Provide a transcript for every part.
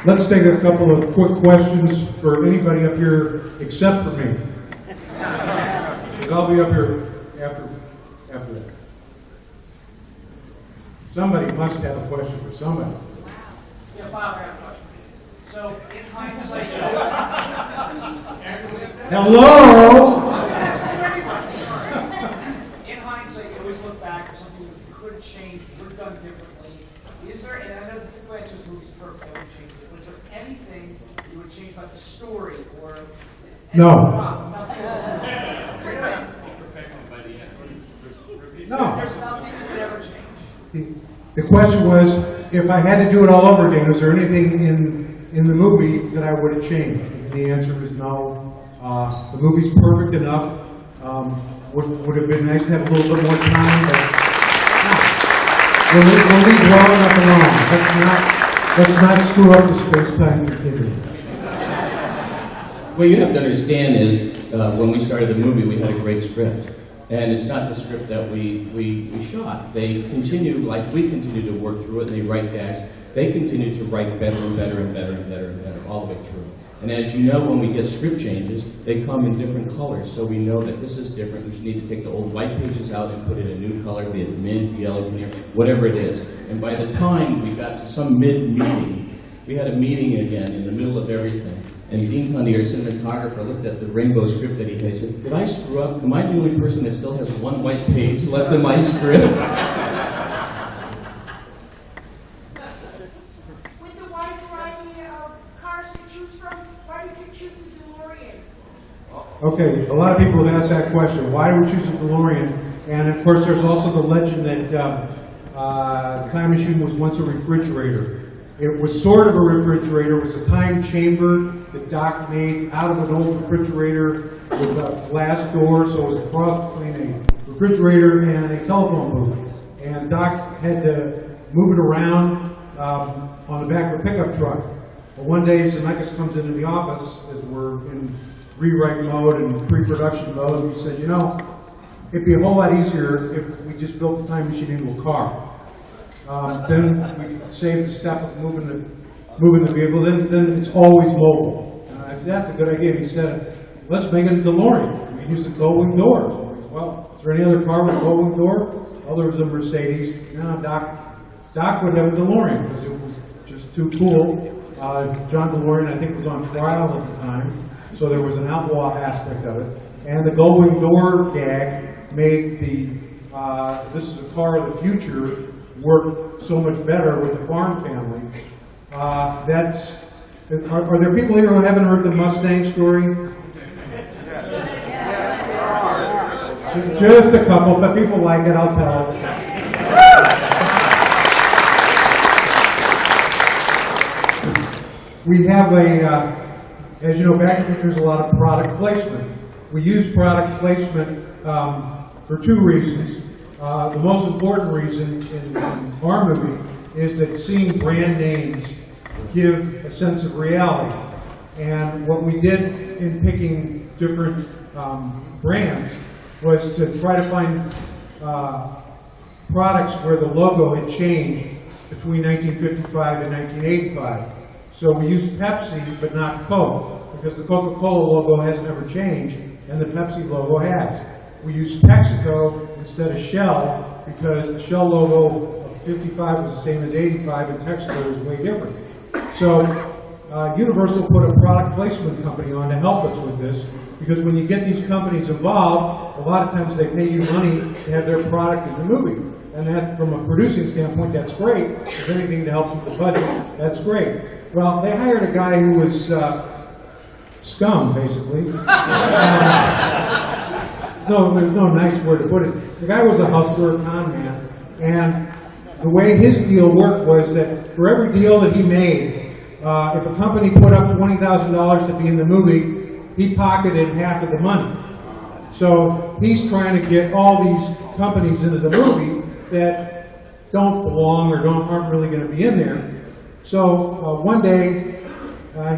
Let's take a couple of quick questions for anybody up here except for me. Because I'll be up here after that. Somebody must have a question for somebody. Yeah, Bob, I have a question. So, in hindsight, Hello? in hindsight, you always look back at something you could have changed, would have done differently. Is there, and I know the typical answer is the movie's perfect, I wouldn't change it, but is there anything you would change about the story or? No. No. There's nothing that would ever change. The question was, if I had to do it all over again, is there anything in the movie that I would have changed? And the answer is no. The movie's perfect enough. Would have been nice to have a little bit more time, but we'll leave well enough alone. Let's not screw up the space-time continuum. What you have to understand is, when we started the movie, we had a great script. And it's not the script that we shot. They continue, like we continue to work through it, and they write gags. They continue to write better and better and better and better and better all the way through. And as you know, when we get script changes, they come in different colors. So we know that this is different. We just need to take the old white pages out and put in a new color, be it mint, yellow, clear, whatever it is. And by the time we got to some mid-meeting, we had a meeting again in the middle of everything. And Dean Conde, our cinematographer, looked at the rainbow script that he had. He said, "Did I screw up? Am I the only person that still has one white page left in my script?" With the wide variety of cars to choose from, why did you choose the DeLorean? Okay, a lot of people have asked that question. Why do we choose a DeLorean? And of course, there's also the legend that the time machine was once a refrigerator. It was sort of a refrigerator. It was a time chamber that Doc made out of an old refrigerator with a glass door, so it was a cross between a refrigerator and a telephone booth. And Doc had to move it around on the back of a pickup truck. But one day, Zemeckis comes into the office as we're in rewrite mode and pre-production mode, and he says, "You know, it'd be a whole lot easier if we just built the time machine into a car. Then we could save the step of moving the vehicle. Then it's always mobile." And I said, "That's a good idea." And he said, "Let's make it a DeLorean. We use the gull-wing door." So I said, "Well, is there any other car with a gull-wing door?" "Oh, there was a Mercedes." "No, Doc would have a DeLorean because it was just too cool." John DeLorean, I think, was on trial at the time, so there was an outlaw aspect of it. And the gull-wing door gag made the "this is a car of the future" work so much better with the farm family. Are there people here who haven't heard the Mustang story? Just a couple, but people like it, I'll tell it. We have as you know, Back to the Future has a lot of product placement. We use product placement for two reasons. The most important reason in our movie is that seeing brand names give a sense of reality. And what we did in picking different brands was to try to find products where the logo had changed between 1955 and 1985. So we used Pepsi, but not Coke, because the Coca-Cola logo has never changed, and the Pepsi logo has. We used Texaco instead of Shell, because the Shell logo of 55 was the same as 85, and Texaco was way different. So Universal put a product placement company on to help us with this, because when you get these companies involved, a lot of times they pay you money to have their product in the movie. And that, from a producing standpoint, that's great. If anything that helps with the budget, that's great. Well, they hired a guy who was scum, basically. No, there's no nice word to put it. The guy was a hustler, a con man, and the way his deal worked was that for every deal that he made, if a company put up $20,000 to be in the movie, he pocketed half of the money. So he's trying to get all these companies into the movie that don't belong or aren't really going to be in there. So one day,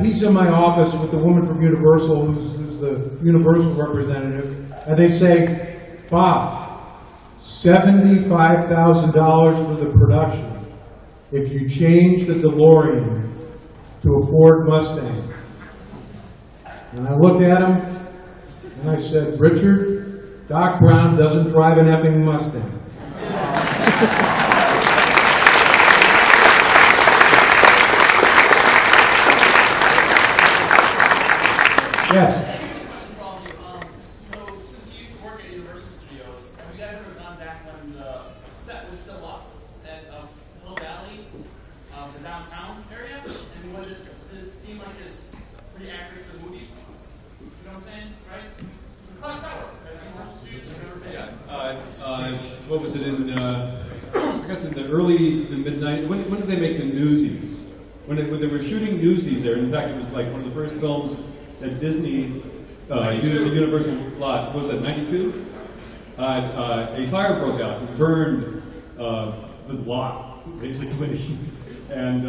he's in my office with the woman from Universal, who's the Universal representative, and they say, "Bob, $75,000 for the production. If you change the DeLorean, to a Ford Mustang. And I looked at him, and I said, Richard, Doc Brown doesn't drive an effing Mustang. Yes? So, since you used to work at Universal Studios, have you guys ever gone back when the set was still up at Hill Valley, the downtown area? And did it seem like it's pretty accurate to the movie? You know what I'm saying, right? The Clock Tower at Universal Studios, have you ever been? Yeah. What was it in? I guess in the mid-90s. When did they make the Newsies? When they were shooting Newsies there. In fact, it was like one of the first films that Disney used the Universal lot. What was that? 92. A fire broke out and burned the lot basically, and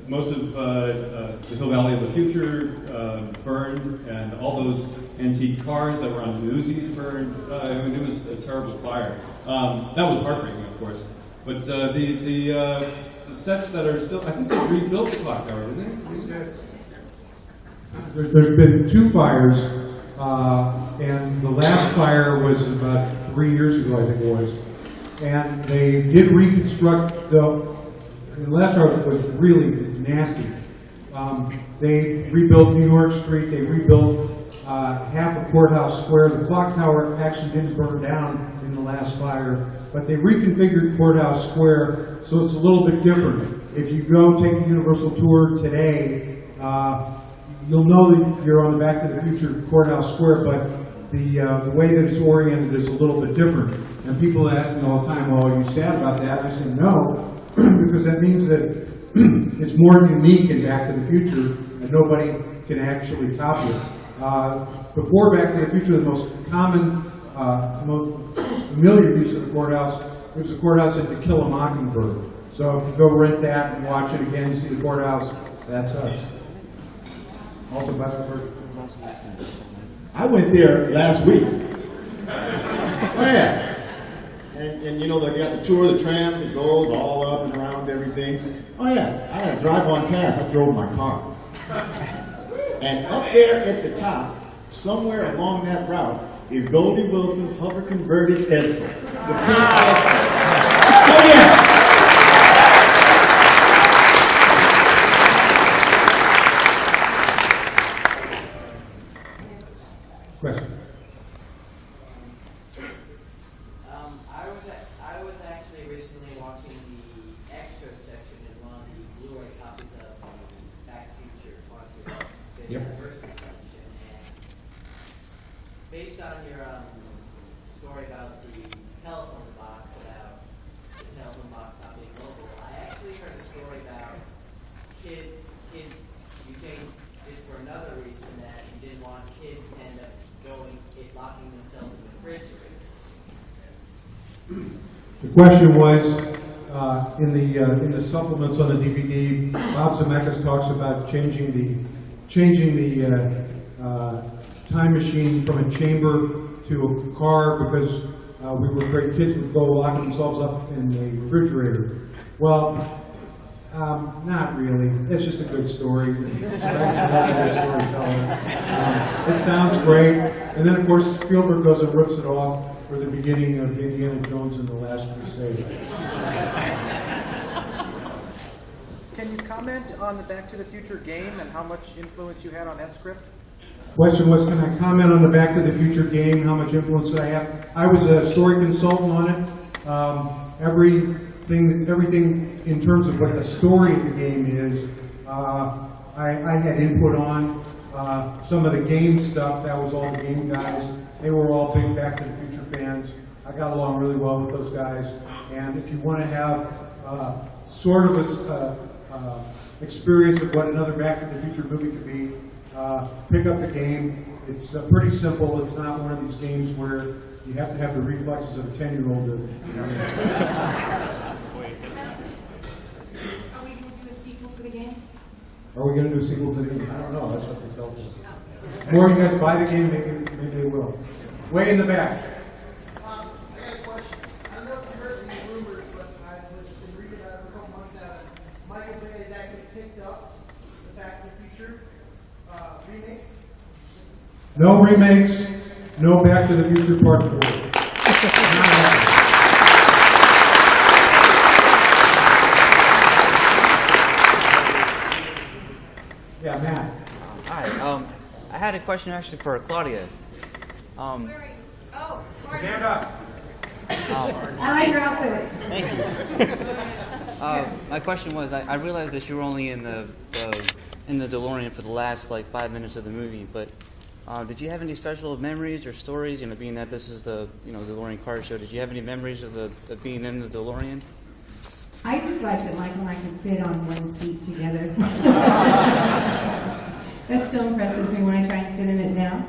most of the Hill Valley of the Future burned, and all those antique cars that were on the Newsies burned. I mean, it was a terrible fire. That was heartbreaking, of course. But the sets that are still, I think they rebuilt the clock tower, didn't they? There's been 2 fires, and the last fire was about 3 years ago, I think it was. And they did reconstruct the last fire was really nasty. They rebuilt New York Street, they rebuilt half of Courthouse Square. The clock tower actually didn't burn down in the last fire, but they reconfigured Courthouse Square so it's a little bit different. If you go take the Universal tour today, you'll know that you're on the Back to the Future Courthouse Square, but the way that it's oriented is a little bit different. And people ask me all the time, well, are you sad about that? And I say no, because that means that it's more unique in Back to the Future, and nobody can actually copy it. Before Back to the Future, the most common, most familiar use of the courthouse, it was the courthouse at To Kill a Mockingbird. So if you go rent that and watch it again, you see the courthouse, that's us. Also, by the way, I went there last week. Oh yeah. And you know, they got the tour of the trams, it goes all up and around everything. Oh yeah, I had to drive on past, I drove my car. And up there at the top, somewhere along that route, is Goldie Wilson's hover converted Edsel. The pink Edsel. Oh yeah! question. I was actually recently watching the extra section in one of the Blu-ray copies of Back to the Future, the anniversary collection, and based on your story about the telephone box, about the telephone box not being local, I actually heard a story about kids you changed it for another reason, that you didn't want kids to end up locking themselves in the refrigerator. The question was, in the supplements on the DVD, Bob Zemeckis talks about changing the time machine from a chamber to a car because we were afraid kids would go lock themselves up in the refrigerator. Well, not really. It's just a good story. It's a good storyteller. It sounds great. And then, of course, Spielberg goes and rips it off for the beginning of Indiana Jones and the Last Crusade. Can you comment on the Back to the Future game and how much influence you had on that script? Question was, can I comment on the Back to the Future game? How much influence did I have? I was a story consultant on it. Everything in terms of what the story of the game is, I had input on. Some of the game stuff, that was all the game guys. They were all big Back to the Future fans. I got along really well with those guys. And if you want to have sort of a experience of what another Back to the Future movie could be, pick up the game. It's pretty simple. It's not one of these games where you have to have the reflexes of a 10-year-old. Are we going to do a sequel for the game? Are we going to do a sequel to the game? I don't know. That's what they felt. More you guys buy the game, maybe they will. Way in the back. I got a question. I don't know if you heard any rumors, but I was been reading about it for a couple months now that Michael Bay has actually picked up the Back to the Future remake? No remakes, no Back to the Future Part 4. Yeah, Matt. Hi. I had a question actually for Claudia. Oh, Marty. Stand up. I like your outfit. Thank you. My question was, I realized that you were only in the DeLorean for the last like 5 minutes of the movie, but did you have any special memories or stories? You know, being that this is the DeLorean car show, did you have any memories of being in the DeLorean? I just like that Michael and I can fit on one seat together. That still impresses me when I try and sit in it now.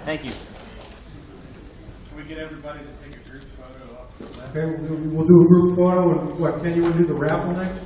Thank you. Can we get everybody to take a group photo up? Okay, we'll do a group photo, and what, Ken, you want to do the raffle next?